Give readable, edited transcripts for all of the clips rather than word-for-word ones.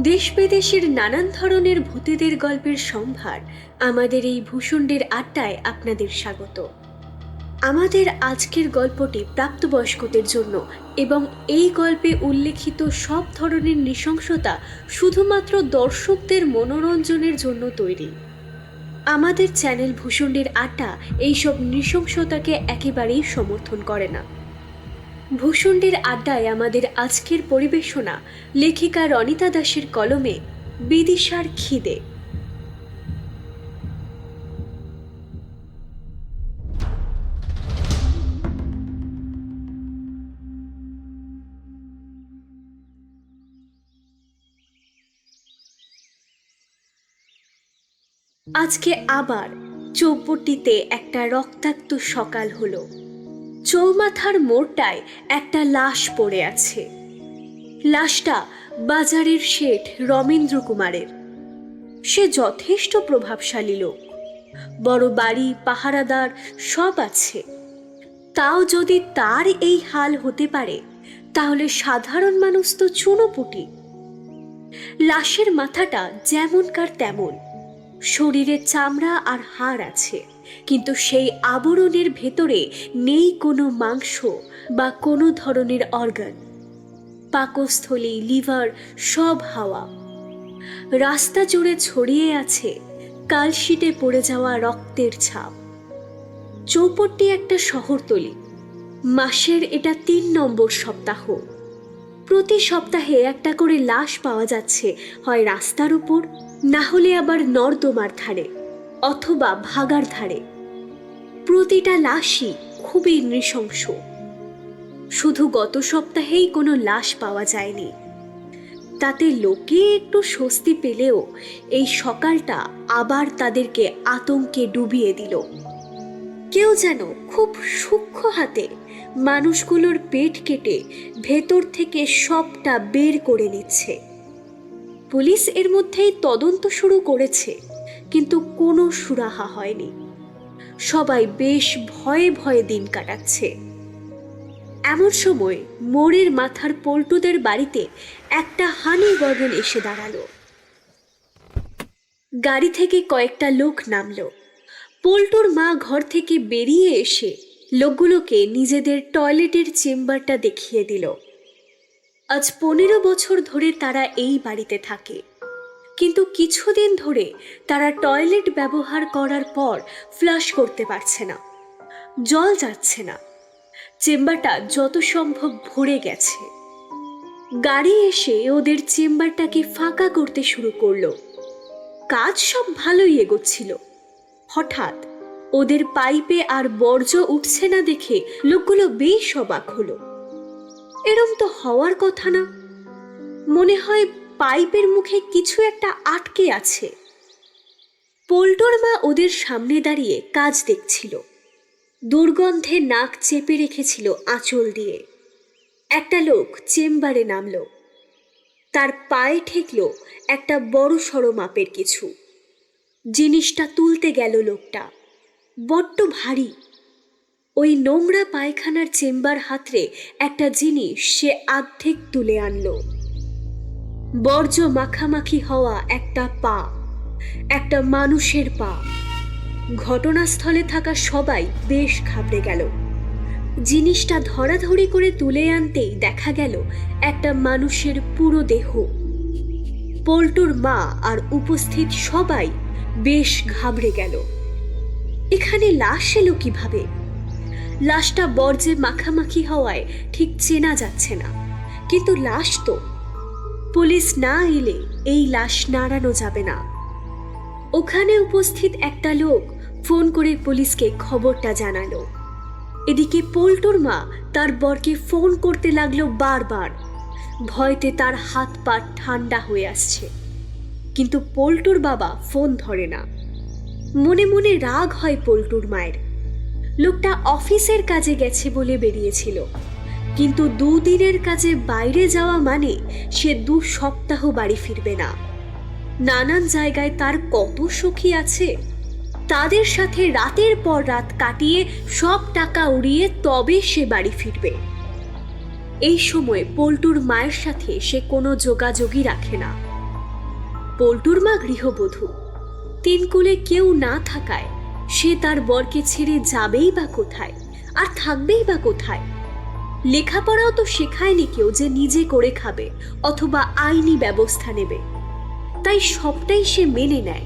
দেশ বিদেশের নানান ধরনের ভূতেদের গল্পের সম্ভার আমাদের এই ভূষণ্ডের আড্ডায় আপনাদের স্বাগত। আমাদের আজকের গল্পটি প্রাপ্তবয়স্কদের জন্য এবং এই গল্পে উল্লেখিত সব ধরনের নৃশংসতা শুধুমাত্র দর্শকদের মনোরঞ্জনের জন্য তৈরি। আমাদের চ্যানেল ভূষণ্ডের আড্ডা এইসব নৃশংসতাকে একেবারেই সমর্থন করে না। ভূষণ্ডের আড্ডায় আমাদের আজকের পরিবেশনা লেখিকা রনিতা দাসের কলমে বিদিশার খিদে। আজকে আবার চৌপট্টিতে একটা রক্তাক্ত সকাল হলো। চৌমাথার মোড়টায় একটা লাশ পড়ে আছে। লাশটা বাজারের শেঠ রবীন্দ্র কুমারের। সে যথেষ্ট প্রভাবশালী লোক, বড় বাড়ি, পাহারাদার সব আছে। তাও যদি তার এই হাল হতে পারে, তাহলে সাধারণ মানুষ তো চুনোপুটি। লাশের মাথাটা যেমনকার তেমন, শরীরে চামড়া আর হাড় আছে, কিন্তু সেই আবরণের ভেতরে নেই কোনো মাংস বা কোনো ধরনের অর্গান। পাকস্থলী, লিভার সব হাওয়া। রাস্তা জুড়ে ছড়িয়ে আছে কালশিটে পড়ে যাওয়া রক্তের ছাপ। চৌপট্টি একটা শহরতলি। মাসের এটা ৩ নম্বর সপ্তাহ। প্রতি সপ্তাহে একটা করে লাশ পাওয়া যাচ্ছে, হয় রাস্তার উপর, না হলে আবার নর্দমার ধারে অথবা ভাগার ধারে। প্রতিটা লাশই খুবই নৃশংস। শুধু গত সপ্তাহেই কোনো লাশ পাওয়া যায়নি। তাতে লোকে একটু স্বস্তি পেলেও এই সকালটা আবার তাদেরকে আতঙ্কে ডুবিয়ে দিল। কেউ যেন খুব সূক্ষ্ম হাতে মানুষগুলোর পেট কেটে ভেতর থেকে সবটা বের করে নিচ্ছে। পুলিশ এর মধ্যেই তদন্ত শুরু করেছে, কিন্তু কোনো সুরাহা হয়নি। সবাই বেশ ভয়ে ভয়ে দিন কাটাচ্ছে। এমন সময় মোড়ের মাথার পল্টুদের বাড়িতে একটা হানি গর্জন এসে দাঁড়ালো। গাড়ি থেকে কয়েকটা লোক নামলো। পল্টুর মা ঘর থেকে বেরিয়ে এসে লোকগুলোকে নিজেদের টয়লেটের চেম্বারটা দেখিয়ে দিল। আজ 15 বছর ধরে তারা এই বাড়িতে থাকে, কিন্তু কিছুদিন ধরে তারা টয়লেট ব্যবহার করার পর ফ্লাশ করতে পারছে না, জল যাচ্ছে না। চেম্বারটা যত সম্ভব ভরে গেছে। গাড়ি এসে ওদের চেম্বারটাকে ফাঁকা করতে শুরু করলো। কাজ সব ভালোই এগোচ্ছিল। হঠাৎ ওদের পাইপে আর বর্জ্য উঠছে না দেখে লোকগুলো বেশ অবাক হলো। এরম তো হওয়ার কথা না। মনে হয় পাইপের মুখে কিছু একটা আটকে আছে। পল্টুর মা ওদের সামনে দাঁড়িয়ে কাজ দেখছিল। দুর্গন্ধে নাক চেপে রেখেছিল আঁচল দিয়ে। একটা লোক চেম্বারে নামলো। তার পায়ে ঠেকল একটা বড় সড়ো মাপের কিছু। জিনিসটা তুলতে গেল লোকটা, বড্ড ভারী। ওই নোংরা পায়খানার চেম্বার হাতড়ে একটা জিনিস সে অর্ধেক তুলে আনলো। বর্জ্য মাখামাখি হওয়া একটা পা, একটা মানুষের পা। ঘটনাস্থলে থাকা সবাই বেশ ঘাবড়ে গেল। জিনিসটা ধরাধরি করে তুলে আনতেই দেখা গেল একটা মানুষের পুরো দেহ। পল্টুর মা আর উপস্থিত সবাই বেশ ঘাবড়ে গেল। এখানে লাশ এলো কিভাবে? লাশটা বর্জ্যে মাখামাখি হওয়ায় ঠিক চেনা যাচ্ছে না, কিন্তু লাশ তো। পুলিশ না এলে এই লাশ নাড়ানো যাবে না। ওখানে উপস্থিত একটা লোক ফোন করে পুলিশকে খবরটা জানালো। এদিকে পল্টুর মা তার বরকে ফোন করতে লাগলো বারবার। ভয়তে তার হাত পা ঠান্ডা হয়ে আসছে, কিন্তু পল্টুর বাবা ফোন ধরে না। মনে মনে রাগ হয় পল্টুর মায়ের। লোকটা অফিসের কাজে গেছে বলে বেরিয়েছিল, কিন্তু 2 দিনের কাজে বাইরে যাওয়া মানে সে 2 সপ্তাহ বাড়ি ফিরবে না। নানান জায়গায় তার কত সখী আছে, তাদের সাথে রাতের পর রাত কাটিয়ে সব টাকা উড়িয়ে তবে সে বাড়ি ফিরবে। এই সময় পল্টুর মায়ের সাথে সে কোনো যোগাযোগই রাখে না। পল্টুর মা গৃহবধূ, তিন কুলে কেউ না থাকায় সে তার বরকে ছেড়ে যাবেই বা কোথায়, আর থাকবেই বা কোথায়? লেখাপড়াও তো শেখায়নি কেউ যে নিজে করে খাবে অথবা আইনি ব্যবস্থা নেবে। তাই সবটাই সে মেনে নেয়,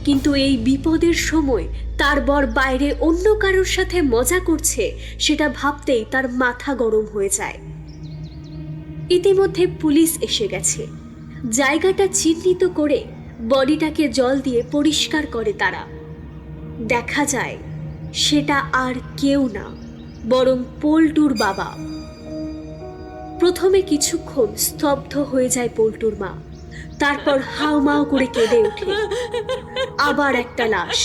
কিন্তু এই বিপদের সময় তার বর বাইরে অন্য কারোর সাথে মজা করছে সেটা ভাবতেই তার মাথা গরম হয়ে যায়। ইতিমধ্যে পুলিশ এসে গেছে। জায়গাটা চিহ্নিত করে বডিটাকে জল দিয়ে পরিষ্কার করে তারা। দেখা যায় সেটা আর কেউ না, বরং পল্টুর বাবা। প্রথমে কিছুক্ষণ স্তব্ধ হয়ে যায় পল্টুর মা, তারপর হাউমাউ করে কেঁদে ওঠে। আবার একটা লাশ,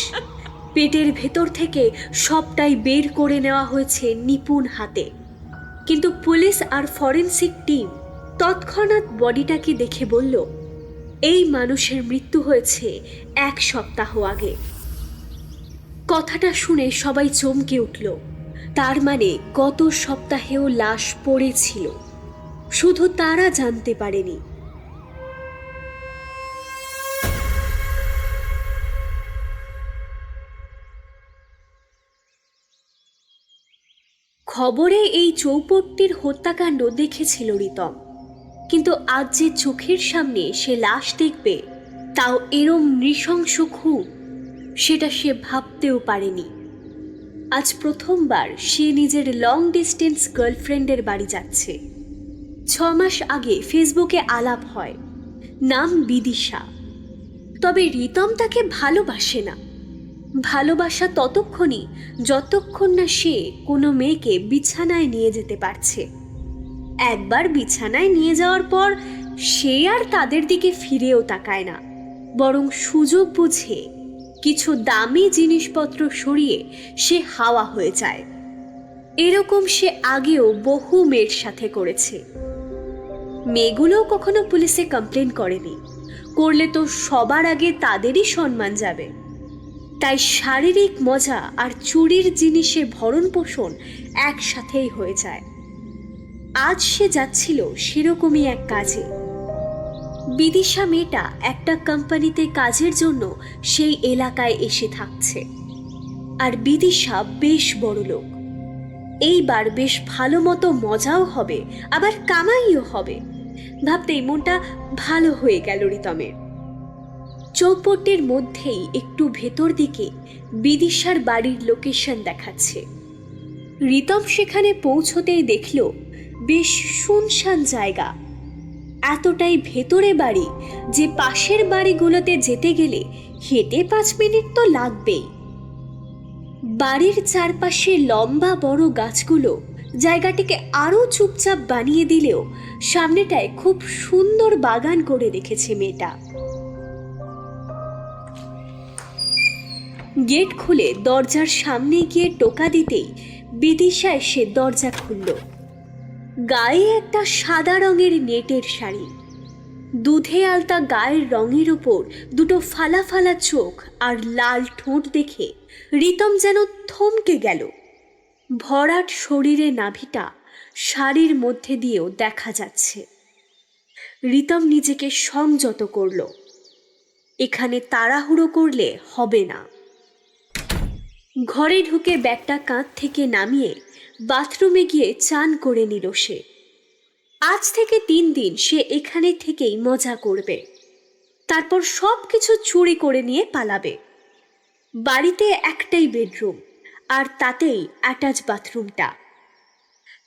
পেটের ভেতর থেকে সবটাই বের করে নেওয়া হয়েছে নিপুণ হাতে। কিন্তু পুলিশ আর ফরেনসিক টিম তৎক্ষণাৎ বডিটাকে দেখে বলল, এই মানুষের মৃত্যু হয়েছে 1 সপ্তাহ আগে। কথাটা শুনে সবাই চমকে উঠল। তার মানে গত সপ্তাহেও লাশ পড়েছিল, শুধু তারা জানতে পারেনি। খবরে এই চৌপট্টির হত্যাকাণ্ড দেখেছিল রিতম, কিন্তু আজ যে চোখের সামনে সে লাশ দেখবে, তাও এরম নৃশংস খুন, সেটা সে ভাবতেও পারেনি। আজ প্রথমবার সে নিজের লং ডিস্টেন্স গার্লফ্রেন্ডের বাড়ি যাচ্ছে। 6 মাস আগে ফেসবুকে আলাপ হয়, নাম বিদিশা। তবে রিতম তাকে ভালোবাসে না। ভালোবাসা ততক্ষণই যতক্ষণ না সে কোনো মেয়েকে বিছানায় নিয়ে যেতে পারছে। একবার বিছানায় নিয়ে যাওয়ার পর সে আর তাদের দিকে ফিরেও তাকায় না, বরং সুযোগ বুঝে কিছু দামি জিনিসপত্র সরিয়ে সে হাওয়া হয়ে যায়। এরকম সে আগেও বহু মেয়ের সাথে করেছে। মেয়েগুলোও কখনো পুলিশে কমপ্লেন করেনি, করলে তো সবার আগে তাদেরই সম্মান যাবে। তাই শারীরিক মজা আর চুরির জিনিসের ভরণ পোষণ একসাথেই হয়ে যায়। আজ সে যাচ্ছিল সেরকমই এক কাজে। বিদিশা মেয়েটা একটা কোম্পানিতে কাজের জন্য সেই এলাকায় এসে থাকছে। আর বিদিশা বেশ বড় লোক। এইবার বেশ ভালো মতো মজাও হবে, আবার কামাইও হবে। ভাবতেই মনটা ভালো হয়ে গেল রিতমের। চৌপট্টির মধ্যেই একটু ভেতর দিকে বিদিশার বাড়ির লোকেশন দেখাচ্ছে। রিতম সেখানে পৌঁছতেই দেখল বেশ শুনশান জায়গা। এতটাই ভেতরে বাড়ি যে পাশের বাড়িগুলোতে যেতে গেলে হেঁটে 5 মিনিট তো লাগবেই। বাড়ির চারপাশে লম্বা বড় গাছগুলো জায়গাটিকে আরো চুপচাপ বানিয়ে দিলেও সামনেটায় খুব সুন্দর বাগান করে রেখেছে মেয়েটা। গেট খুলে দরজার সামনে গিয়ে টোকা দিতেই বিদিশা এসে দরজা খুলল। গায়ে একটা সাদা রঙের নেটের শাড়ি, দুধে আলতা গায়ের রঙের উপর দুটো ফালা ফালা চোখ আর লাল ঠোঁট দেখে রিতম যেন থমকে গেল। ভরাট শরীরে নাভিটা শাড়ির মধ্যে দিয়েও দেখা যাচ্ছে। রিতম নিজেকে সংযত করল, এখানে তাড়াহুড়ো করলে হবে না। ঘরে ঢুকে ব্যাগটা কাঁধ থেকে নামিয়ে বাথরুমে গিয়ে চান করে নিল সে। আজ থেকে 3 দিন সে এখানে থেকেই মজা করবে, তারপর সব কিছু চুরি করে নিয়ে পালাবে। বাড়িতে একটাই বেডরুম, আর তাতেই অ্যাটাচ বাথরুমটা।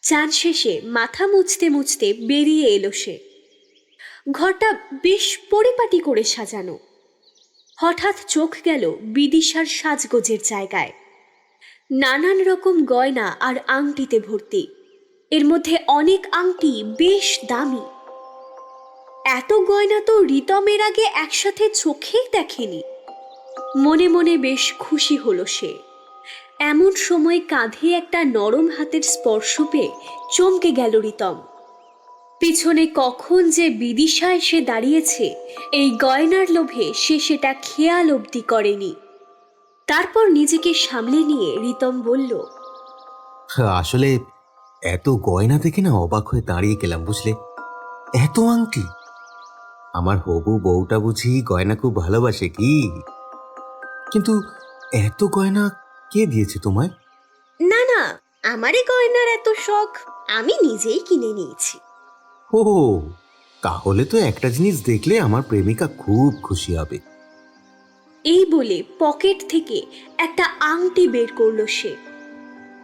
চান শেষে মাথা মুছতে মুছতে বেরিয়ে এলো সে। ঘরটা বেশ পরিপাটি করে সাজানো। হঠাৎ চোখ গেল বিদিশার সাজগোজের জায়গায়। নানান রকম গয়না আর আংটিতে ভর্তি, এর মধ্যে অনেক আংটি বেশ দামি। এত গয়না তো রিতমের আগে একসাথে চোখেই দেখেনি। মনে মনে বেশ খুশি হলো সে। এমন সময় কাঁধে একটা নরম হাতের স্পর্শ পেয়ে চমকে গেল রিতম। পিছনে কখন যে বিদিশা এসে দাঁড়িয়েছে, এই গয়নার লোভে সে সেটা খেয়াল অবধি করেনি। তারপর নিজেকে সামলে নিয়ে রিতম বলল, আসলে এত গয়না দেখে না অবাক হয়ে দাঁড়িয়ে গেলাম, বুঝলে? এত আংটি! আমার হবু বউটা বুঝি গয়না খুব ভালোবাসে কি? কিন্তু এত গয়না কে দিয়েছে তোমায়? না না, আমারই গয়নার এত শখ, আমি নিজেই কিনে নিয়েছি। ও, তাহলে তো একটা জিনিস দেখলে আমার প্রেমিকা খুব খুশি হবে। এই বলে পকেট থেকে একটা আংটি বের করলো সে,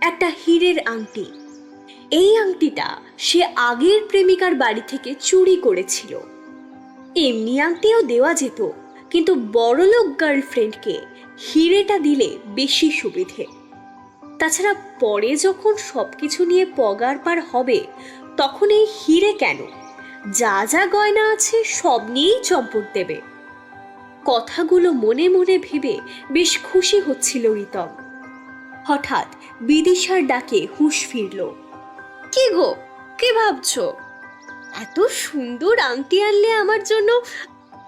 একটা হীরের আংটি। এই আংটিটা সে আগের প্রেমিকার বাড়ি থেকে চুরি করেছিল। এমনি আংটিও দেওয়া যেত, কিন্তু বড়লোক গার্লফ্রেন্ডকে হিরেটা দিলে বেশি সুবিধে। তাছাড়া পরে যখন সবকিছু নিয়ে পগার পার হবে, তখন এই হিরে কেন, যা যা গয়না আছে সব নিয়েই চম্পট দেবে। কথাগুলো মনে মনে ভেবে বেশ খুশি হচ্ছিল রিতম। হঠাৎ বিদিশার ডাকে হুঁশ ফিরল। কি গো, কি ভাবছো? এত সুন্দর আংটি আনলে আমার জন্য,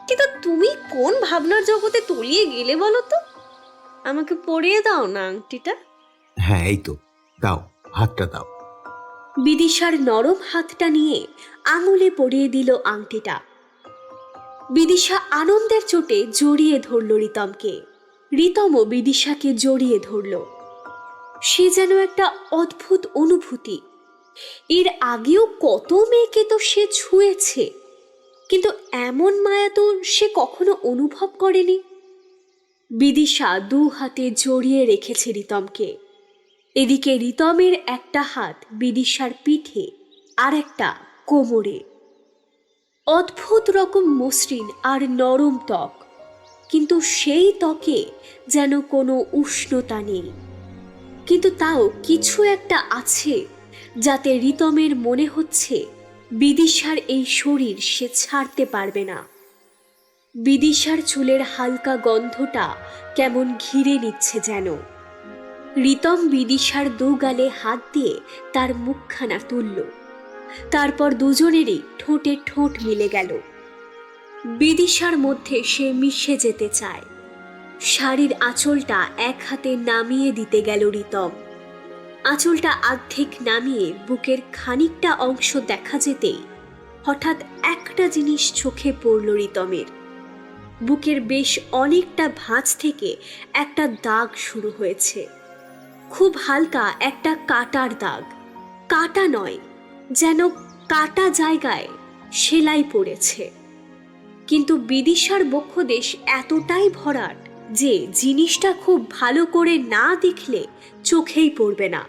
কিন্তু তুমি কোন ভাবনার জগতে তলিয়ে গেলে বলো তো? আমাকে পরিয়ে দাও না আংটিটা। হ্যাঁ, এই তো, দাও, হাতটা দাও। বিদিশার নরম হাতটা নিয়ে আঙুলে পরিয়ে দিল আংটিটা। বিদিশা আনন্দের চোটে জড়িয়ে ধরল রিতমকে। রিতমও বিদিশাকে জড়িয়ে ধরল। সে যেন একটা অদ্ভুত অনুভূতি। এর আগেও কত মেয়েকে তো সে ছুঁয়েছে, কিন্তু এমন মায়া তো সে কখনো অনুভব করেনি। বিদিশা দু হাতে জড়িয়ে রেখেছে রিতমকে। এদিকে রিতমের একটা হাত বিদিশার পিঠে, আর একটা কোমরে। অদ্ভুত রকম মসৃণ আর নরম ত্বক, কিন্তু সেই ত্বকে যেন কোনো উষ্ণতা নেই। কিন্তু তাও কিছু একটা আছে, যাতে রিতমের মনে হচ্ছে বিদিশার এই শরীর সে ছাড়তে পারবে না। বিদিশার চুলের হালকা গন্ধটা কেমন ঘিরে নিচ্ছে যেন। রিতম বিদিশার দু গালে হাত দিয়ে তার মুখখানা তুলল। তারপর দুজনেরই ঠোঁটে ঠোঁট মিলে গেল। বিদিশার মধ্যে সে মিশে যেতে চায়। শাড়ির আঁচলটা এক হাতে নামিয়ে দিতে গেল রিতম। আঁচলটা অর্ধেক নামিয়ে বুকের খানিকটা অংশ দেখা যেতেই হঠাৎ একটা জিনিস চোখে পড়ল রিতমের। বুকের বেশ অনেকটা ভাঁজ থেকে একটা দাগ শুরু হয়েছে, খুব হালকা একটা কাটার দাগ। কাটা নয়, যেন কাটা জায়গায় সেলাই পড়েছে। কিন্তু বিদিশার বক্ষদেশ এতটাই ভরাট যে জিনিসটা খুব ভালো করে না দেখলে চোখেই পড়বে না।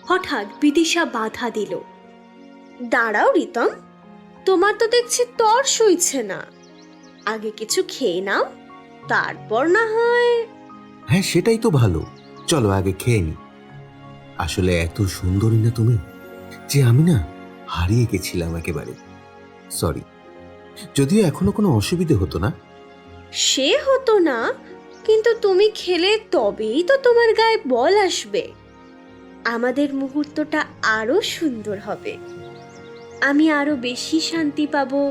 হঠাৎ বিদিশা বাধা দিল। দাঁড়াও রিতম, তোমার তো দেখছি তর সইছে না, আগে কিছু খেয়ে নাও, তারপর না হয়। হ্যাঁ, সেটাই তো ভালো, চলো আগে খেয়ে নি। আসলে এত সুন্দরী না তুমি, যে আমি না হারিয়ে গেছিলাম একেবারে। সরি, যদিও এখনো কোনো অসুবিধে হতো না। সে হতো না, কিন্তু তুমি খেলে তবেই তো তোমার গায়ে বল আসবে। আমাদের মুহূর্তটা আরো সুন্দর হবে, আমি আরো বেশি শান্তি পাবো,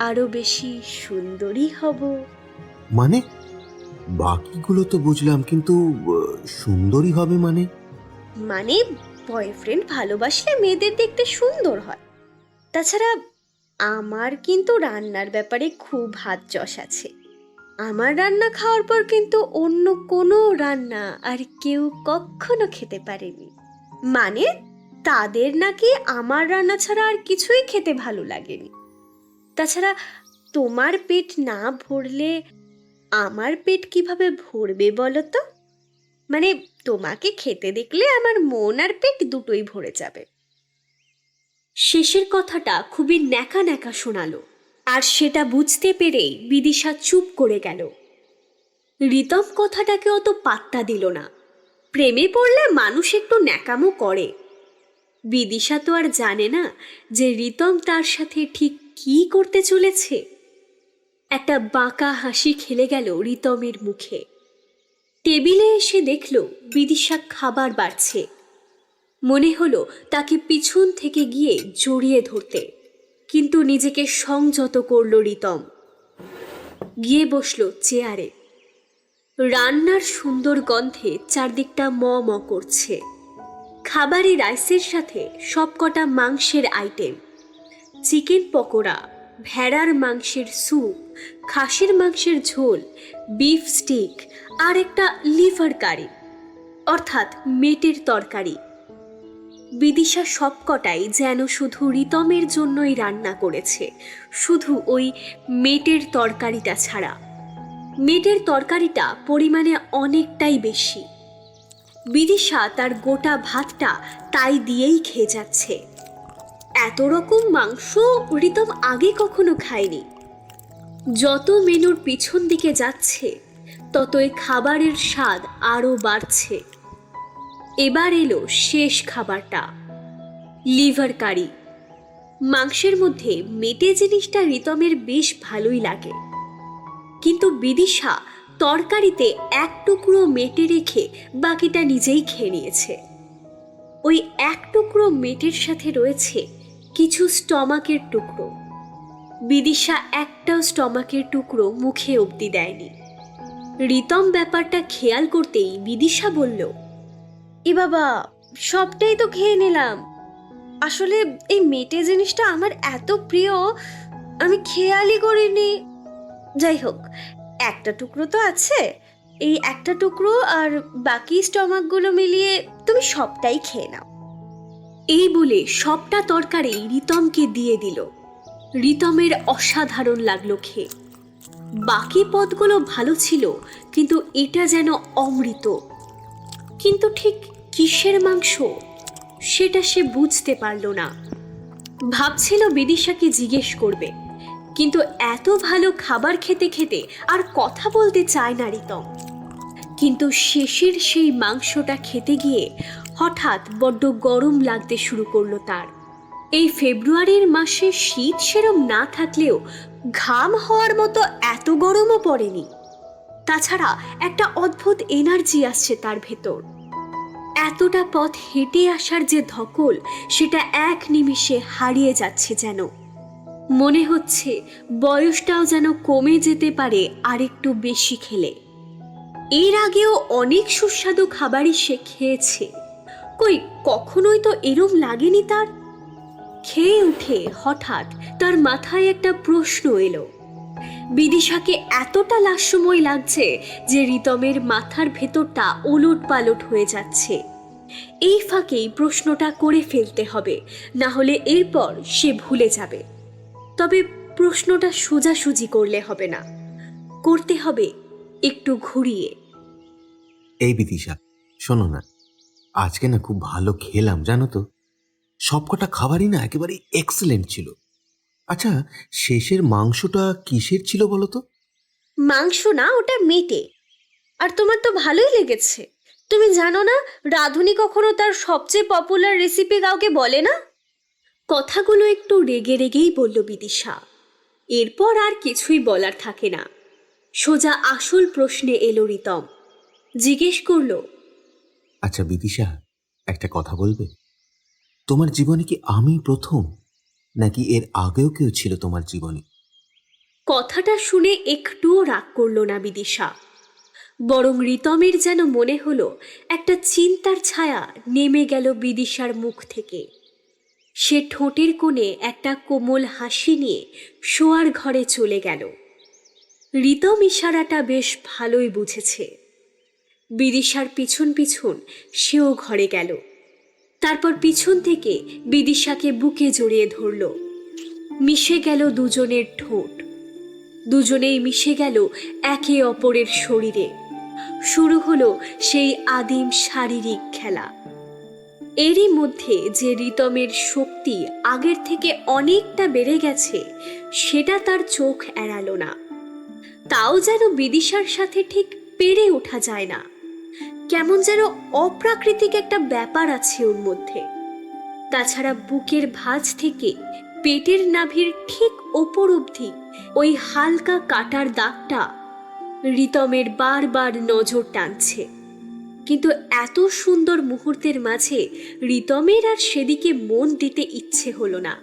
আরো বেশি সুন্দরী হব। মানে, বাকিগুলো তো বুঝলাম, কিন্তু সুন্দরী হবে মানে? মানে বয়ফ্রেন্ড ভালোবাসলে মেয়েদের দেখতে সুন্দর হয়। তাছাড়া আমার কিন্তু রান্নার ব্যাপারে খুব হাত যশ আছে। আমার রান্না খাওয়ার পর কিন্তু অন্য কোনো রান্না আর কেউ কখনো খেতে পারেনি। মানে তাদের নাকি আমার রান্না ছাড়া আর কিছুই খেতে ভালো লাগেনি। তাছাড়া তোমার পেট না ভরলে আমার পেট কিভাবে ভরবে বলো তো? মানে তোমাকে খেতে দেখলে আমার মন আর পেট দুটোই ভরে যাবে। শেষের কথাটা খুবই ন্যাকা ন্যাকা শোনালো, আর সেটা বুঝতে পেরেই বিদিশা চুপ করে গেল। রিতম কথাটাকে অত পাত্তা দিল না। প্রেমে পড়লে মানুষ একটু ন্যাকামো করে। বিদিশা তো আর জানে না যে রিতম তার সাথে ঠিক কী করতে চলেছে। একটা বাঁকা হাসি খেলে গেল রিতমের মুখে। টেবিলে এসে দেখল বিদিশা খাবার বাড়ছে। মনে হলো তাকে পিছন থেকে গিয়ে জড়িয়ে ধরতে, কিন্তু নিজেকে সংযত করল রিতম। গিয়ে বসলো চেয়ারে। রান্নার সুন্দর গন্ধে চারদিকটা ম ম করছে। খাবারে রাইসের সাথে সবকটা মাংসের আইটেম, চিকেন পকোড়া, ভেড়ার মাংসের স্যুপ, খাসির মাংসের ঝোল, বিফ স্টিক আর একটা লিভার কারি, অর্থাৎ মেটের তরকারি। বিদিশা সবকটাই যেন শুধু রিতমের জন্যই রান্না করেছে, শুধু ওই মেটের তরকারিটা ছাড়া। মেটের তরকারিটা পরিমাণে অনেকটাই বেশি। বিদিশা তার গোটা ভাতটা তাই দিয়েই খেয়ে যাচ্ছে। এত রকম মাংস রিতম আগে কখনো খায়নি। যত মেনুর পিছন দিকে যাচ্ছে ততই খাবারের স্বাদ আরও বাড়ছে। এবার এলো শেষ খাবারটা, লিভার কারি। মাংসের মধ্যে মেটে জিনিসটা রিতমের বেশ ভালোই লাগে, কিন্তু বিদিশা তরকারিতে এক টুকরো মেটে রেখে বাকিটা নিজেই খেয়ে নিয়েছে। ওই এক টুকরো মেটের সাথে রয়েছে কিছু স্টমাকের টুকরো। বিদিশা একটাও স্টমাকের টুকরো মুখে অবধি দেয়নি। রিতম ব্যাপারটা খেয়াল করতেই বিদিশা বলল, এ বাবা, সবটাই তো খেয়ে নিলাম। আসলে এই মেটে জিনিসটা আমার এত প্রিয়, আমি খেয়ালই করিনি। যাই হোক, একটা টুকরো তো আছে, এই একটা টুকরো আর বাকি স্টমাকগুলো মিলিয়ে তুমি সবটাই খেয়ে নাও। এই বলে সবটা তরকারি রিতমকে দিয়ে দিল। রিতমের অসাধারণ লাগলো খেয়ে। বাকি পদগুলো ভালো ছিল, কিন্তু এটা যেন অমৃত। কিন্তু ঠিক কিসের মাংস সেটা সে বুঝতে পারল না। ভাবছিল বিদিশাকে জিজ্ঞেস করবে, কিন্তু এত ভালো খাবার খেতে খেতে আর কথা বলতে চায় না রিতম। কিন্তু শেষের সেই মাংসটা খেতে গিয়ে হঠাৎ বড্ড গরম লাগতে শুরু করলো তার। এই ফেব্রুয়ারির মাসে শীত সেরম না থাকলেও ঘাম হওয়ার মতো এত গরমও পড়েনি। তাছাড়া একটা অদ্ভুত এনার্জি আসছে তার ভেতর। এতটা পথ হেঁটে আসার যে ধকল, সেটা এক নিমিষে হারিয়ে যাচ্ছে যেন। মনে হচ্ছে বয়সটাও যেন কমে যেতে পারে আরেকটু বেশি খেলে। এর আগেও অনেক সুস্বাদু খাবারই সে খেয়েছে, কই কখনোই তো এরম লাগেনি তার। খেয়ে উঠে হঠাৎ তার মাথায় একটা প্রশ্ন এলো। বিদিশাকে এতটা লাস্যময় লাগছে যে রিতমের মাথার ভেতরটা ওলট পালট হয়ে যাচ্ছে। এই ফাঁকেই প্রশ্নটা করে ফেলতে হবে, না হলে এরপর সে ভুলে যাবে। তবে প্রশ্নটা সোজাসুজি করলে হবে না, করতে হবে একটু ঘুরিয়ে। এই বিদিশা, শোনো না, আজকে না খুব ভালো খেলাম জানো তো। সবকটা খাবারই না একেবারে এক্সেলেন্ট ছিল। আচ্ছা, শেষের মাংসটা কিসের ছিল বলো তো? মাংস না, ওটা মেটে। আর তোমার তো ভালোই লেগেছে। তুমি জানো না, রাঁধুনি কখনো তার সবচেয়ে পপুলার রেসিপি কাউকে বলে না। কথাগুলো একটু রেগে রেগেই বলল বিদিশা। এরপর আর কিছুই বলার থাকে না। সোজা আসল প্রশ্নে এলো রিতম। জিজ্ঞেস করলো, আচ্ছা বিদিশা, একটা কথা বলবে? তোমার জীবনে কি আমি প্রথম, নাকি এর আগেও কেউ ছিল তোমার জীবনে? কথাটা শুনে একটুও রাগ করল না বিদিশা, বরং রিতমের যেন মনে হলো একটা চিন্তার ছায়া নেমে গেল বিদিশার মুখ থেকে। সে ঠোঁটের কোণে একটা কোমল হাসি নিয়ে শোয়ার ঘরে চলে গেল। রিতম ইশারাটা বেশ ভালোই বুঝেছে। বিদিশার পিছন পিছন সেও ঘরে গেল। তারপর পিছন থেকে বিদিশাকে বুকে জড়িয়ে ধরল। মিশে গেল দুজনের ঠোঁট। দুজনেই মিশে গেল একে অপরের শরীরে। শুরু হলো সেই আদিম শারীরিক খেলা। এরই মধ্যে যে রিতমের শক্তি আগের থেকে অনেকটা বেড়ে গেছে, সেটা তার চোখ এড়ালো না। তাও যেন বিদিশার সাথে ঠিক পেরে ওঠা যায় না। কেমন যেন অপ্রাকৃতিক একটা ব্যাপার আছে ওর মধ্যে। তাছাড়া বুকের ভাঁজ থেকে পেটের নাভির ঠিক ওপর অবধি ওই হালকা কাটার দাগটা রিতমের বারবার নজর টানছে। কিন্তু এত সুন্দর মুহূর্তের মাঝে রিতমের আর সেদিকে মন দিতে ইচ্ছে হলো না।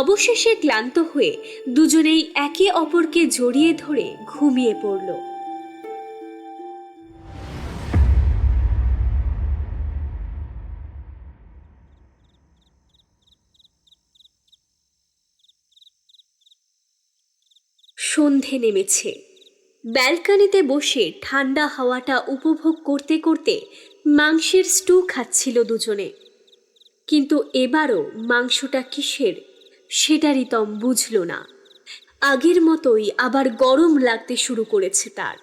অবশেষে ক্লান্ত হয়ে দুজনেই একে অপরকে জড়িয়ে ধরে ঘুমিয়ে পড়ল। সন্ধে নেমেছে। ব্যালকনিতে বসে ঠান্ডা হাওয়াটা উপভোগ করতে করতে মাংসের স্টু খাচ্ছিল দুজনে। কিন্তু এবারও মাংসটা কিসের সেটা রিতম বুঝল না। আগের মতোই আবার গরম লাগতে শুরু করেছে তার।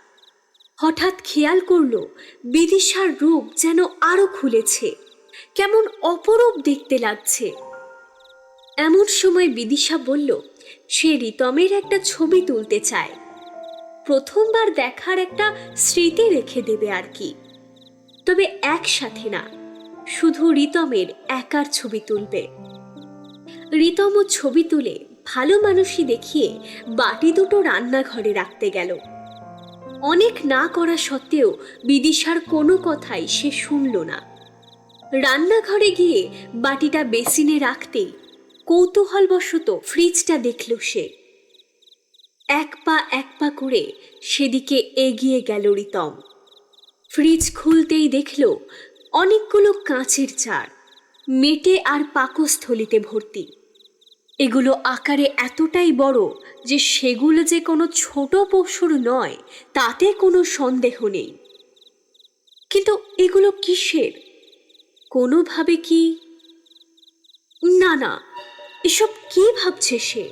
হঠাৎ খেয়াল করল বিদিশার রূপ যেন আরো খুলেছে, কেমন অপরূপ দেখতে লাগছে। এমন সময় বিদিশা বলল সে রিতমের একটা ছবি তুলতে চায়, প্রথমবার দেখার একটা স্মৃতি রেখে দেবে আর কি। তবে একসাথে না, শুধু রিতমের একার ছবি তুলবে। রিতমও ছবি তুলে ভালো মানুষই দেখিয়ে বাটি দুটো রান্নাঘরে রাখতে গেল। অনেক না করা সত্ত্বেও বিদিশার কোনো কথাই সে শুনল না। রান্নাঘরে গিয়ে বাটিটা বেসিনে রাখতেই কৌতূহলবশত ফ্রিজটা দেখল সে। এক পা করে সেদিকে এগিয়ে গেল রিতম। ফ্রিজ খুলতেই দেখল অনেকগুলো কাঁচের জার, মেটে আর পাকস্থলিতে ভর্তি। এগুলো আকারে এতটাই বড় যে সেগুলো যে কোনো ছোট পশুর নয় তাতে কোনো সন্দেহ নেই। কিন্তু এগুলো কিসের? কোনোভাবে কি? না না, এসব কি ভাবছে সে?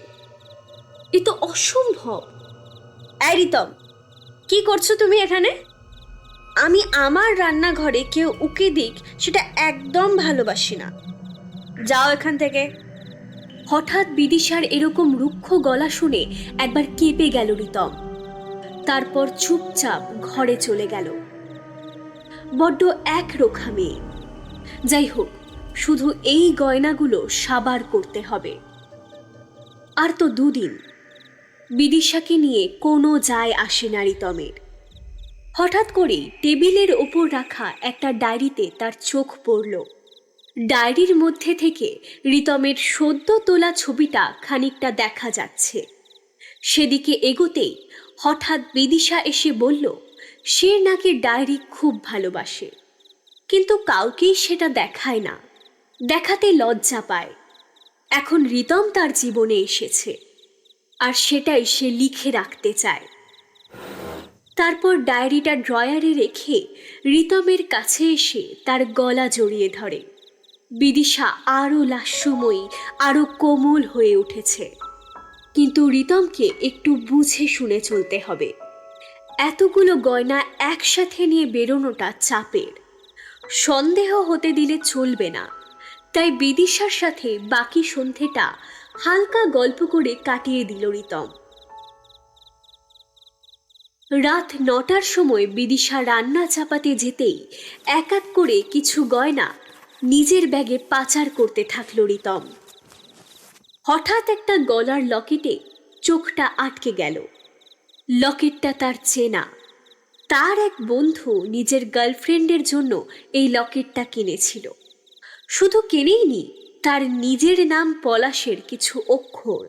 এ তো অসম্ভব। এই রিতম, কি করছো তুমি এখানে? আমি আমার রান্নাঘরে কেউ উকি দিক সেটা একদম ভালোবাসি না, যাও এখান থেকে। হঠাৎ বিদিশার এরকম রুক্ষ গলা শুনে একবার কেঁপে গেল রিতম। তারপর চুপচাপ ঘরে চলে গেল। বড্ড একরোখা মেয়ে। যাই হোক, শুধু এই গয়নাগুলো সাবার করতে হবে। আর তো দুদিন। বিদিশাকে নিয়ে কোনো যায় আসে না রিতমের। হঠাৎ করেই টেবিলের ওপর রাখা একটা ডায়েরিতে তার চোখ পড়ল। ডায়েরির মধ্যে থেকে রিতমের সদ্য তোলা ছবিটা খানিকটা দেখা যাচ্ছে। সেদিকে এগোতেই হঠাৎ বিদিশা এসে বলল সে নাকি ডায়েরি খুব ভালোবাসে, কিন্তু কাউকেই সেটা দেখায় না, দেখাতে লজ্জা পায়। এখন রিতম তার জীবনে এসেছে আর সেটাই সে লিখে রাখতে চায়। তারপর ডায়েরিটা ড্রয়ারে রেখে রিতমের কাছে এসে তার গলা জড়িয়ে ধরে। বিদিশা আরও লাস্যময়ী, আরও কোমল হয়ে উঠেছে। কিন্তু রিতমকে একটু বুঝে শুনে চলতে হবে। এতগুলো গয়না একসাথে নিয়ে বেরোনোটা চাপের, সন্দেহ হতে দিলে চলবে না। তাই বিদিশার সাথে বাকি সন্ধেটা হালকা গল্প করে কাটিয়ে দিল রিতম। রাত 9টার সময় বিদিশা রান্না চাপাতে যেতেই এক এক করে কিছু গয়না নিজের ব্যাগে পাচার করতে থাকলো রিতম। হঠাৎ একটা গলার লকেটে চোখটা আটকে গেল। লকেটটা তার চেনা। তার এক বন্ধু নিজের গার্লফ্রেন্ডের জন্য এই লকেটটা কিনেছিল। শুধু কেনেইনি, তার নিজের নাম পলাশের কিছু অক্ষর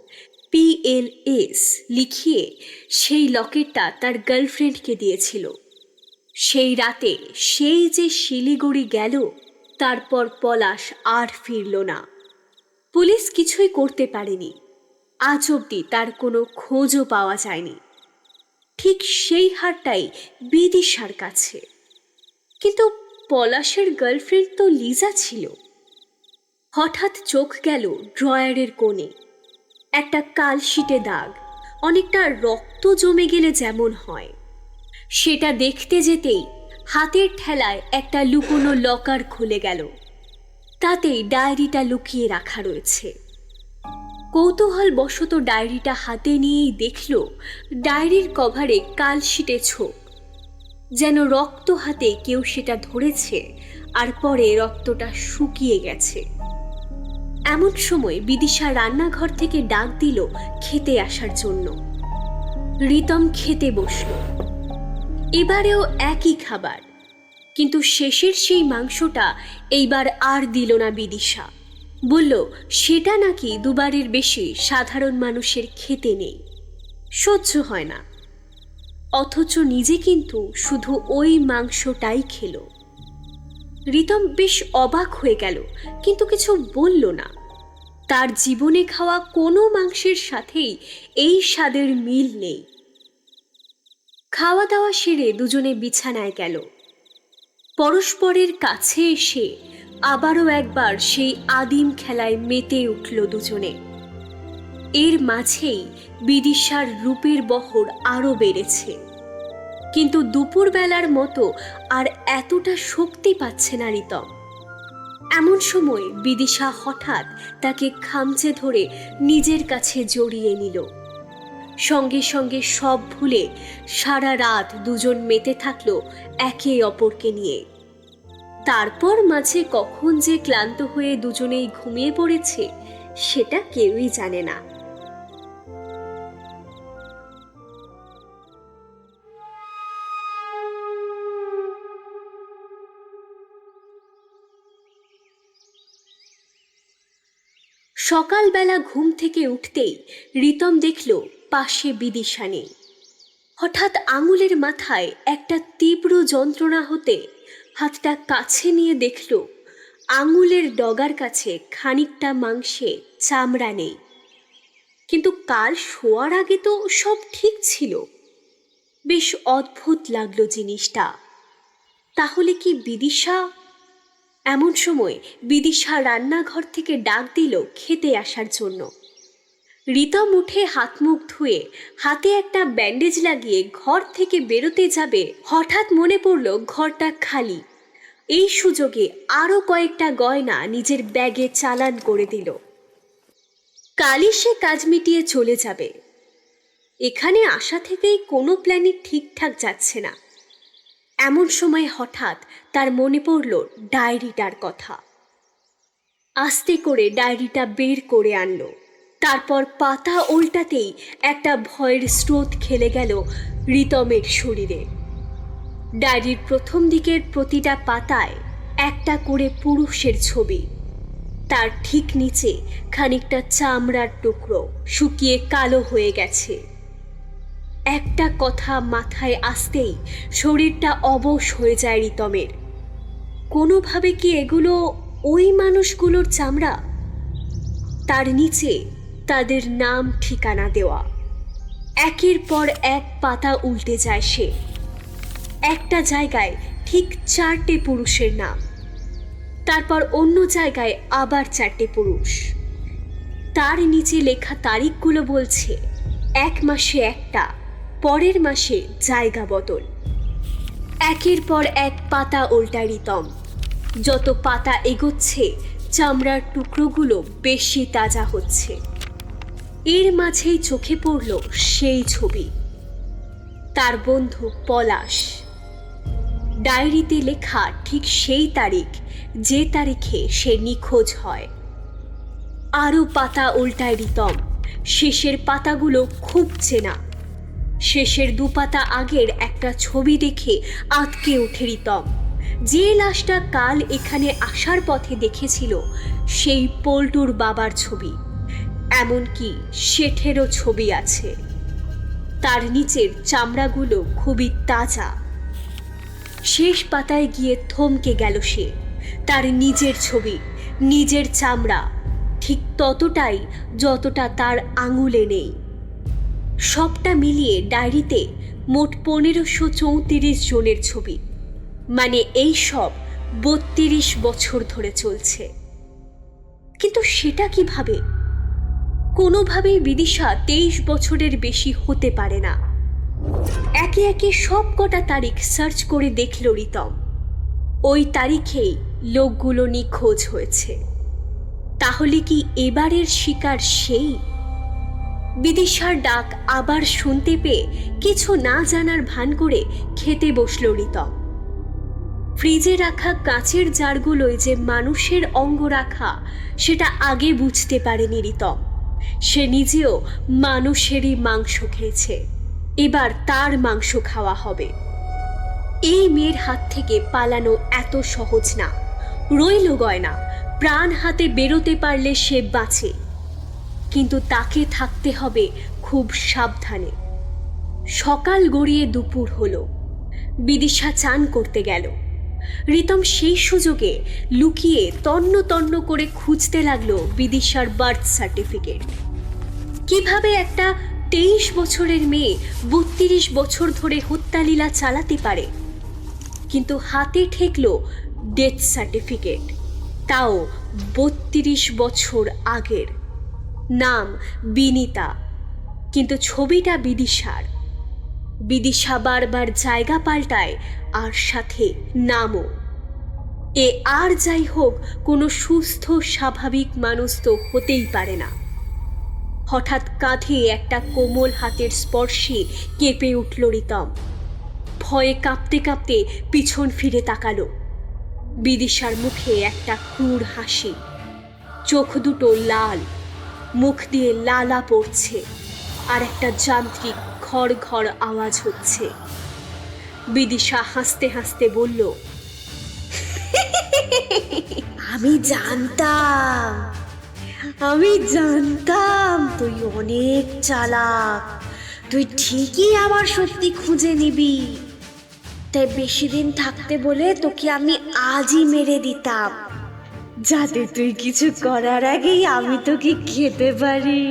PLS লিখিয়ে সেই লকেটটা তার গার্লফ্রেন্ডকে দিয়েছিল। সেই রাতে সেই যে শিলিগুড়ি গেল, তারপর পলাশ আর ফিরল না। পুলিশ কিছুই করতে পারেনি। আজ অবধি তার কোনো খোঁজও পাওয়া যায়নি। ঠিক সেই হারটাই বিদিশার কাছে। কিন্তু পলাশের গার্লফ্রেন্ড তো লিজা ছিল। হঠাৎ চোখ গেল ড্রয়ারের কোণে। একটা কালশিটে দাগ, অনেকটা রক্ত জমে গেলে যেমন হয়। সেটা দেখতে যেতেই হাতের ঠেলায় একটা লুকোনো লকার খুলে গেল। তাতেই ডায়েরিটা লুকিয়ে রাখা রয়েছে। কৌতূহলবশত ডায়েরিটা হাতে নিয়েই দেখল ডায়েরির কভারে কালশিটে ছোপ, যেন রক্ত হাতে কেউ সেটা ধরেছে আর পরে রক্তটা শুকিয়ে গেছে। এমন সময় বিদিশা রান্নাঘর থেকে ডাক দিল খেতে আসার জন্য। রিতম খেতে বসল। এবারেও একই খাবার, কিন্তু শেষের সেই মাংসটা এইবার আর দিল না বিদিশা। বলল সেটা নাকি দুবারের বেশি সাধারণ মানুষের খেতে নেই, সহ্য হয় না। অথচ নিজে কিন্তু শুধু ওই মাংসটাই খেল। রিতম বেশ অবাক হয়ে গেল, কিন্তু কিছু বলল না। তার জীবনে খাওয়া কোনো মাংসের সাথেই এই স্বাদের মিল নেই। খাওয়া দাওয়া সেরে দুজনে বিছানায় গেল। পরস্পরের কাছে এসে আবারও একবার সেই আদিম খেলায় মেতে উঠল দুজনে। এর মাঝেই বিদিশার রূপের বহর আরও বেড়েছে, কিন্তু দুপুরবেলার মতো আর এতটা শক্তি পাচ্ছে না রিতম। এমন সময় বিদিশা হঠাৎ তাকে খামচে ধরে নিজের কাছে জড়িয়ে নিল। সঙ্গে সঙ্গে সব ভুলে সারা রাত দুজন মেতে থাকলো একে অপরকে নিয়ে। তারপর মাঝে কখন যে ক্লান্ত হয়ে দুজনেই ঘুমিয়ে পড়েছে সেটা কেউই জানে না। সকালবেলা ঘুম থেকে উঠতেই রিতম দেখল পাশে বিদিশা নেই। হঠাৎ আঙুলের মাথায় একটা তীব্র যন্ত্রণা হতে হাতটা কাছে নিয়ে দেখল আঙুলের ডগার কাছে খানিকটা মাংসে চামড়া নেই। কিন্তু কাল শোয়ার আগে তো সব ঠিক ছিল। বেশ অদ্ভুত লাগলো জিনিসটা। তাহলে কি বিদিশা? এমন সময় বিদিশা রান্নাঘর থেকে ডাক দিল খেতে আসার জন্য। রিতম উঠে হাত মুখ ধুয়ে হাতে একটা ব্যান্ডেজ লাগিয়ে ঘর থেকে বেরোতে যাবে, হঠাৎ মনে পড়ল ঘরটা খালি। এই সুযোগে আরও কয়েকটা গয়না নিজের ব্যাগে চালান করে দিল। কালই সে কাজ মিটিয়ে চলে যাবে। এখানে আসা থেকেই কোনো প্ল্যানই ঠিকঠাক যাচ্ছে না। এমন সময় হঠাৎ তার মনে পড়ল ডায়েরিটার কথা। আস্তে করে ডায়েরিটা বের করে আনলো। তারপর পাতা উল্টাতেই একটা ভয়ের স্রোত খেলে গেল রিতমের শরীরে। ডায়েরির প্রথম দিকের প্রতিটা পাতায় একটা করে পুরুষের ছবি। তার ঠিক নিচে খানিকটা চামড়ার টুকরো শুকিয়ে কালো হয়ে গেছে। একটা কথা মাথায় আসতেই শরীরটা অবশ হয়ে যায় রিতমের। কোনোভাবে কি এগুলো ওই মানুষগুলোর চামড়া? তার নিচে তাদের নাম ঠিকানা দেওয়া। একের পর এক পাতা উল্টে যায় সে। একটা জায়গায় ঠিক 4টে পুরুষের নাম, তারপর অন্য জায়গায় আবার 4টে পুরুষ। তার নিচে লেখা তারিখগুলো বলছে 1 মাসে একটা, পরের মাসে জায়গা বদল। একের পর এক পাতা উল্টায় রিতম। যত পাতা এগোচ্ছে চামড়ার টুকরোগুলো বেশি তাজা হচ্ছে। এর মাঝেই চোখে পড়ল সেই ছবি, তার বন্ধু পলাশ। ডায়েরিতে লেখা ঠিক সেই তারিখ যে তারিখে সে নিখোঁজ হয়। আরও পাতা উল্টায় রিতম। শেষের পাতাগুলো খুব চেনা। শেষের 2 পাতা আগের একটা ছবি দেখে আঁতকে ওঠে রিতম। যে লাশটা কাল এখানে আসার পথে দেখেছিল সেই পল্টুর বাবার ছবি। এমনকি শেঠেরও ছবি আছে। তার নিচের চামড়াগুলো খুবই তাজা। শেষ পাতায় গিয়ে থমকে গেল সে। তার নিজের ছবি, নিজের চামড়া, ঠিক ততটাই যতটা তার আঙুলে নেই। সবটা মিলিয়ে ডায়েরিতে মোট 1534 জনের ছবি। মানে এই সব 32 বছর ধরে চলছে। কিন্তু সেটা কিভাবে? কোনোভাবেই বিদিশা 23 বছরের বেশি হতে পারে না। একে একে সব কটা তারিখ সার্চ করে দেখল রিতম। ওই তারিখেই লোকগুলো নিখোঁজ হয়েছে। তাহলে কি এবারের শিকার সেই? বিদিশার ডাক আবার শুনতে পেয়ে কিছু না জানার ভান করে খেতে বসল রিতম। ফ্রিজে রাখা কাঁচের জারগুলোয় যে মানুষের অঙ্গ রাখা সেটা আগে বুঝতে পারেনি রিতম। সে নিজেও মানুষেরই মাংস খেয়েছে। এবার তার মাংস খাওয়া হবে। এই মেয়ের হাত থেকে পালানো এত সহজ না। রইল গয়না, প্রাণ হাতে বেরোতে পারলে সে বাঁচে, কিন্তু তাকে থাকতে হবে খুব সাবধানে। সকাল গড়িয়ে দুপুর হলো। বিদিশা চান করতে গেল। রিতম সেই সুযোগে লুকিয়ে তন্ন তন্ন করে খুঁজতে লাগলো বিদিশার বার্থ সার্টিফিকেট। কিভাবে একটা 23 বছরের মেয়ে 32 বছর ধরে হত্যালীলা চালাতে পারে, কিন্তু হাতে ঠেকলো ডেথ সার্টিফিকেট, তাও 32 বছর আগের। নাম বিনিতা, কিন্তু ছবিটা বিদিশার। বিদিশা বারবার জায়গা পাল্টায় আর সাথে নামও। এ আর যাই হোক, কোনো সুস্থ স্বাভাবিক মানুষ তো হতেই পারে না। হঠাৎ কাঁধে একটা কোমল হাতের স্পর্শে কেঁপে উঠল রিতম। ভয়ে কাঁপতে কাঁপতে পিছন ফিরে তাকালো। বিদিশার মুখে একটা ক্রূর হাসি, চোখ দুটো লাল, মুখ দিয়ে লালা পড়ছে, আর একটা যান্ত্রিক ঘর ঘর আওয়াজ হচ্ছে। বিদিশা হাসতে হাসতে বলল, আমি জানতাম তুই অনেক চালাক, তুই ঠিকই আমার সত্যি খুঁজে নিবি। তাই বেশি দিন থাকতে বলে তোকে আমি আজই মেরে দিতাম, যাতে তুই কিছু করার আগেই আমি তোকে খেতে পারি।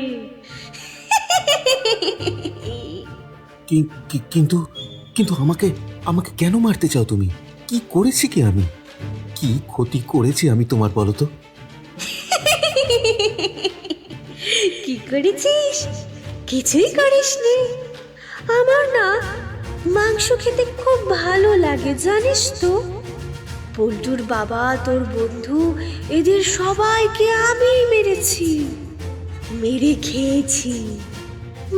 কিন্তু কিন্তু আমাকে আমাকে কেন মারতে চাও তুমি? কি করেছি কি আমি? কি ক্ষতি করেছি আমি তোমার, বলো তো? কি করেছিস? কিছুই করিসনি। আমার না মাংস খেতে খুব ভালো লাগে, জানিস তো। পল্টুর বাবা, তোর বন্ধু, এদের সবাইকে আমি মেরেছি, মেরে খেয়েছি।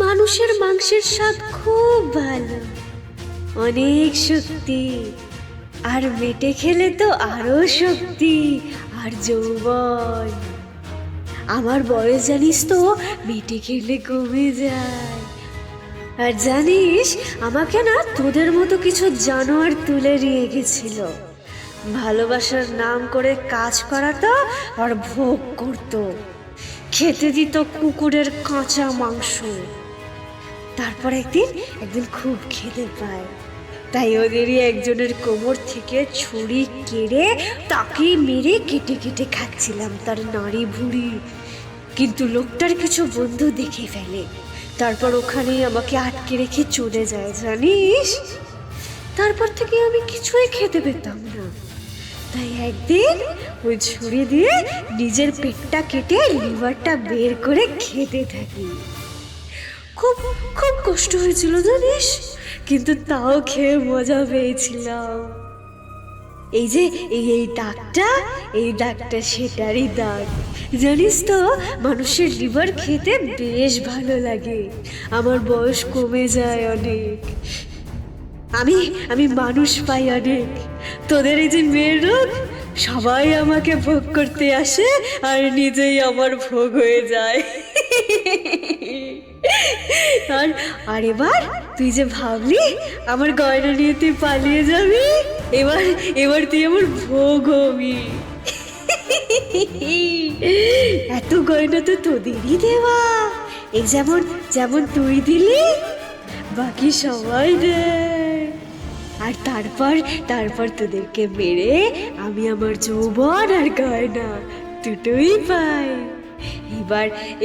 মানুষের মাংসের স্বাদ খুব ভালো, অনেক শক্তি, আর মেটে খেলে তো আরো শক্তি আর যৌবন। আমার বয়স জানিস তো মেটে খেলে কমে যায়। আর জানিস, আমাকে না তোদের মতো কিছু জানোয়ার তুলে নিয়ে গেছিল, ভালোবাসার নাম করে কাজ করাতো আর ভোগ করতো, খেতে দিত কুকুরের কাঁচা মাংস। তারপর একদিন খুব খিদে পায়, তাই ওদেরই একজনের কোমর থেকে ছুরি কেড়ে তাকে মেরে কেটে কেটে খাচ্ছিলাম তার নাড়ি ভুঁড়ি। কিন্তু লোকটার কিছু বন্ধু দেখে ফেলে, তারপর ওখানেই আমাকে আটকে রেখে চলে যায়, জানিস। তারপর থেকে আমি কিছুই খেতে পেতাম না, তাই একদিন ওই ছুরি দিয়ে নিজের পেটটা কেটে লিভারটা বের করে খেতে থাকি। খুব খুব কষ্ট হয়েছিল জানিস, কিন্তু তাও খেয়ে মজা পেয়েছিলাম। এই যে এই দাগটা সেটারই দাগ, জানিস তো। মানুষের লিভার খেতে বেশ ভালো লাগে, আমার বয়স কমে যায় অনেক, আমি মানুষ পাই অনেক। তোদের এই যে মেয়ের রোগ, সবাই আমাকে ভোগ করতে আসে আর নিজেই আমার ভোগ হয়ে যায়। আর এবার তুই যে ভাবলি আমার গয়না নিয়ে তুই পালিয়ে যাবি, এবার তুই আমার ভোগ হবি। এত গয়না তো তোদেরই দেওয়া, এই যেমন তুই দিলি, বাকি সবাই দেয়। আর তারপর তোদেরকে মেরে আমি আমার যৌবন আর গয়না দুটোই পাই।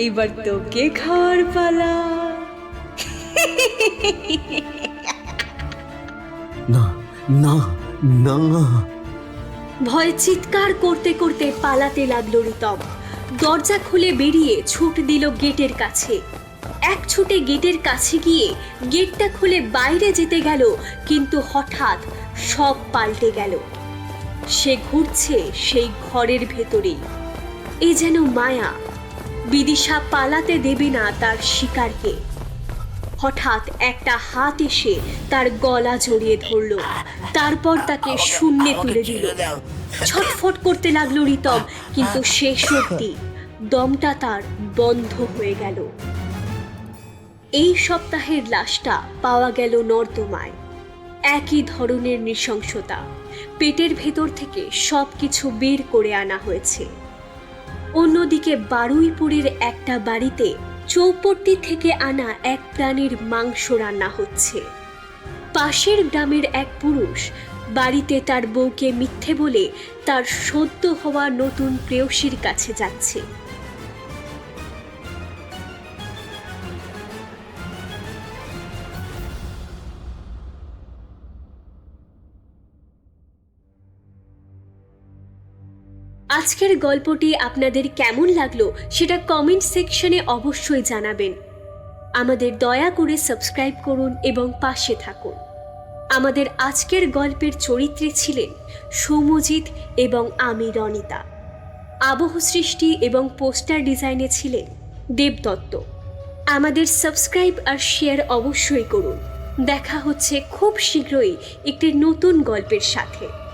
এইবার তোকে খাওয়ার পালা। না না না। ভয় চিৎকার করতে করতে পালাতে লাগলো রিতম। দরজা খুলে বেরিয়ে ছুট দিল গেটের কাছে। এক ছুটে গেটের কাছে গিয়ে গেটটা খুলে বাইরে যেতে গেল, কিন্তু হঠাৎ সব পাল্টে গেল। সে ঘুরছে সেই ঘরের ভেতরেই। এ যেন মায়া, বিদিশা পালাতে দেবে না তার শিকারকে। হঠাৎ একটা হাত এসে তার গলা জড়িয়ে ধরল, তারপর তাকে শূন্যে তুলে দিল। ছটফট করতে লাগলো রিতম, কিন্তু শেষ অবধি দমটা তার বন্ধ হয়ে গেল। এই সপ্তাহের লাশটা পাওয়া গেল নর্দমায়। একই ধরনের নৃশংসতা, পেটের ভেতর থেকে সবকিছু বের করে আনা হয়েছে। অন্যদিকে বারুইপুরের একটা বাড়িতে চৌপট্টি থেকে আনা এক প্রাণীর মাংস রান্না হচ্ছে। পাশের গ্রামের এক পুরুষ বাড়িতে তার বউকে মিথ্যে বলে তার সদ্য হওয়া নতুন প্রেয়সীর কাছে যাচ্ছে। আজকের গল্পটি আপনাদের কেমন লাগলো সেটা কমেন্ট সেকশনে অবশ্যই জানাবেন। আমাদের দয়া করে সাবস্ক্রাইব করুন এবং পাশে থাকুন। আমাদের আজকের গল্পের চরিত্রে ছিলেন সৌম্যজিৎ এবং আমি রনিতা। আবহ সৃষ্টি এবং পোস্টার ডিজাইনে ছিলেন দেবদত্ত। আমাদের সাবস্ক্রাইব আর শেয়ার অবশ্যই করুন। দেখা হচ্ছে খুব শীঘ্রই একটি নতুন গল্পের সাথে।